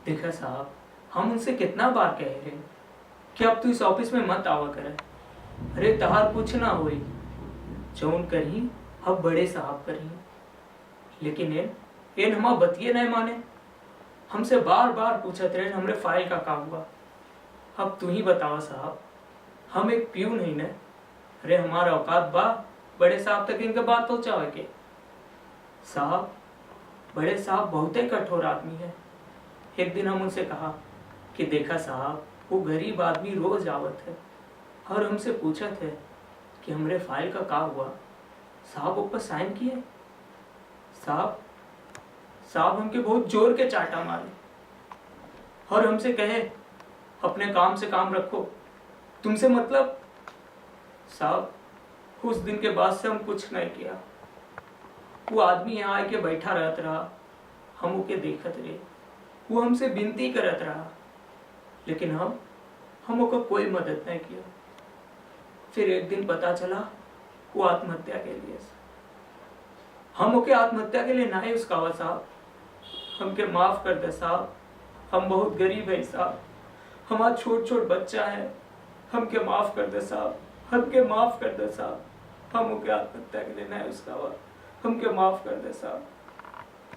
देखा साहब, हम उनसे कितना बार कह रहे हैं कि अब तू इस ऑफिस में मत आवा करे। अरे तहार कुछ ना होई, जौन करी अब बड़े साहब करी। लेकिन इन हमा बतिये नहीं माने। हमसे बार बार पूछत रहे हमरे फाइल का काम हुआ। अब तू ही बतावा साहब, हम एक प्यून नहीं न। अरे हमारा औकात बा बड़े साहब तक इनके बात पहुंचावे के। साहब, बड़े साहब बहुत ही कठोर आदमी है। एक दिन हम उनसे कहा कि देखा साहब, वो गरीब आदमी रोज आवत है और हमसे पूछत है कि हमरे फाइल का हुआ। साहब ऊपर साइन किए। साहब साहब हमके बहुत जोर के चाटा मारे और हमसे कहे अपने काम से काम रखो, तुमसे मतलब। साहब उस दिन के बाद से हम कुछ नहीं किया। वो आदमी यहाँ आके बैठा रहत रहा, हम ओके देखत रहे। वो हमसे विनती करत रहा, लेकिन हम ओका कोई मदद नहीं किया। फिर एक दिन पता चला वो आत्महत्या के लिए। हम ओके आत्महत्या के लिए ना ही उसका साहब, हमके माफ कर दे साहब। हम बहुत गरीब है साहब, हमारा छोट छोट बच्चा है। हमके माफ कर दे साहब, हमके माफ कर दे साहब। हम ओके आत्महत्या के लिए ना ही उसका, हमके माफ कर दे साहब।